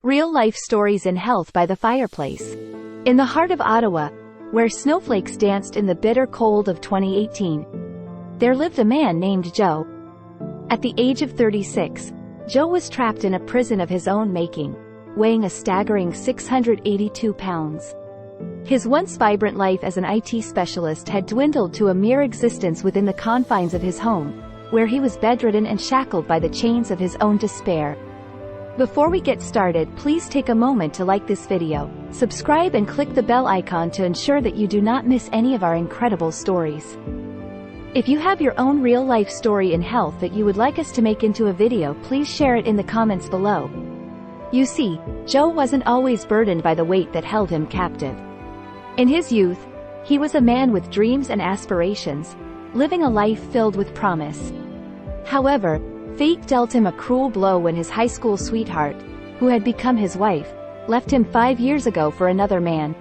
Real-life stories in health by the fireplace. In the heart of Ottawa, where snowflakes danced in the bitter cold of 2018, there lived a man named Joe. At the age of 36, Joe was trapped in a prison of his own making, weighing a staggering 682 pounds. His once vibrant life as an IT specialist had dwindled to a mere existence within the confines of his home, where he was bedridden and shackled by the chains of his own despair. Before we get started, please take a moment to like this video, subscribe and click the bell icon to ensure that you do not miss any of our incredible stories. If you have your own real-life story in health that you would like us to make into a video, please share it in the comments below. You see, Joe wasn't always burdened by the weight that held him captive. In his youth, he was a man with dreams and aspirations, living a life filled with promise. However, fate dealt him a cruel blow when his high school sweetheart, who had become his wife, left him 5 years ago for another man.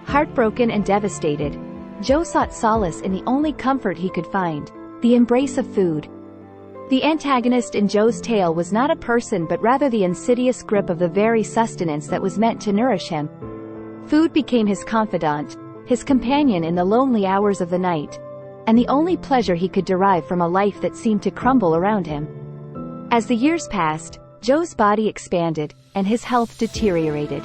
Heartbroken and devastated, Joe sought solace in the only comfort he could find, the embrace of food. The antagonist in Joe's tale was not a person but rather the insidious grip of the very sustenance that was meant to nourish him. Food became his confidant, his companion in the lonely hours of the night, and the only pleasure he could derive from a life that seemed to crumble around him. As the years passed, Joe's body expanded, and his health deteriorated.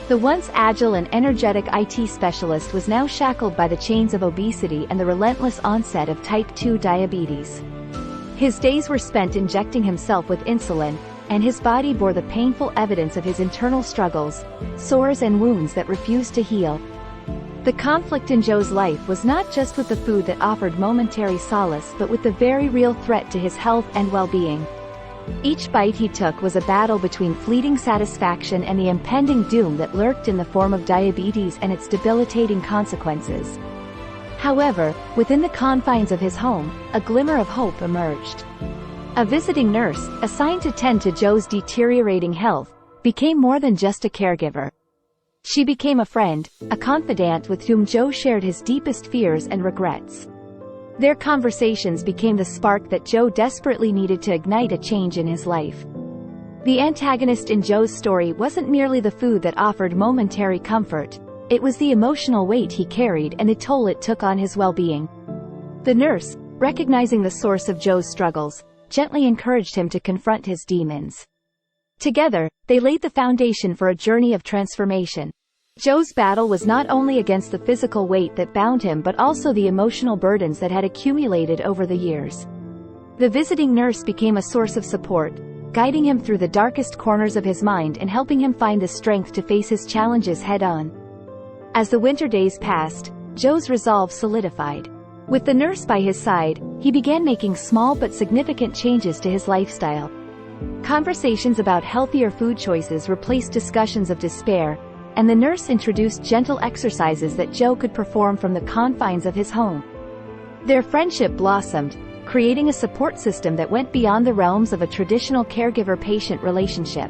The once agile and energetic IT specialist was now shackled by the chains of obesity and the relentless onset of type 2 diabetes. His days were spent injecting himself with insulin, and his body bore the painful evidence of his internal struggles, sores and wounds that refused to heal. The conflict in Joe's life was not just with the food that offered momentary solace but with the very real threat to his health and well-being. Each bite he took was a battle between fleeting satisfaction and the impending doom that lurked in the form of diabetes and its debilitating consequences. However, within the confines of his home, a glimmer of hope emerged. A visiting nurse, assigned to tend to Joe's deteriorating health, became more than just a caregiver. She became a friend, a confidant with whom Joe shared his deepest fears and regrets. Their conversations became the spark that Joe desperately needed to ignite a change in his life. The antagonist in Joe's story wasn't merely the food that offered momentary comfort, it was the emotional weight he carried and the toll it took on his well-being. The nurse, recognizing the source of Joe's struggles, gently encouraged him to confront his demons. Together, they laid the foundation for a journey of transformation. Joe's battle was not only against the physical weight that bound him but also the emotional burdens that had accumulated over the years. The visiting nurse became a source of support, guiding him through the darkest corners of his mind and helping him find the strength to face his challenges head-on. As the winter days passed, Joe's resolve solidified. With the nurse by his side, he began making small but significant changes to his lifestyle. Conversations about healthier food choices replaced discussions of despair, and the nurse introduced gentle exercises that Joe could perform from the confines of his home. Their friendship blossomed, creating a support system that went beyond the realms of a traditional caregiver-patient relationship.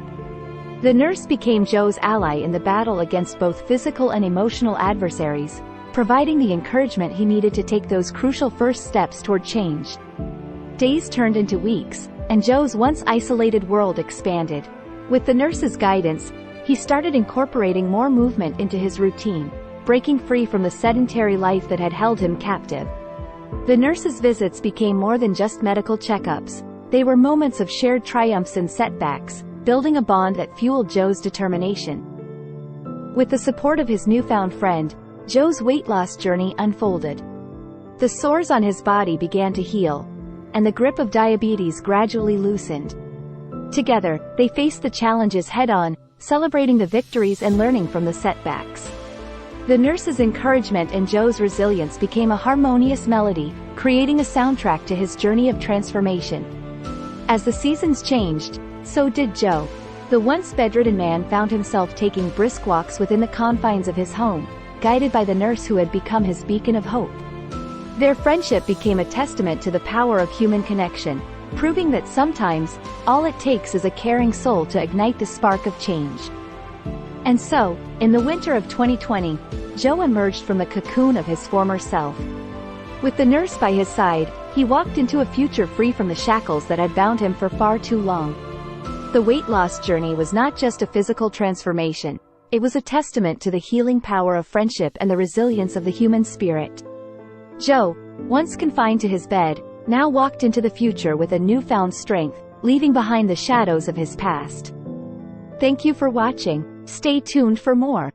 The nurse became Joe's ally in the battle against both physical and emotional adversaries, providing the encouragement he needed to take those crucial first steps toward change. Days turned into weeks, and Joe's once isolated world expanded. With the nurse's guidance, he started incorporating more movement into his routine, breaking free from the sedentary life that had held him captive. The nurse's visits became more than just medical checkups. They were moments of shared triumphs and setbacks, building a bond that fueled Joe's determination. With the support of his newfound friend, Joe's weight loss journey unfolded. The sores on his body began to heal, and the grip of diabetes gradually loosened. Together, they faced the challenges head-on, celebrating the victories and learning from the setbacks. The nurse's encouragement and Joe's resilience became a harmonious melody, creating a soundtrack to his journey of transformation. As the seasons changed, so did Joe. The once bedridden man found himself taking brisk walks within the confines of his home, guided by the nurse who had become his beacon of hope. Their friendship became a testament to the power of human connection, proving that sometimes, all it takes is a caring soul to ignite the spark of change. And so, in the winter of 2020, Joe emerged from the cocoon of his former self. With the nurse by his side, he walked into a future free from the shackles that had bound him for far too long. The weight loss journey was not just a physical transformation, it was a testament to the healing power of friendship and the resilience of the human spirit. Joe, once confined to his bed, now walked into the future with a newfound strength, leaving behind the shadows of his past. Thank you for watching. Stay tuned for more.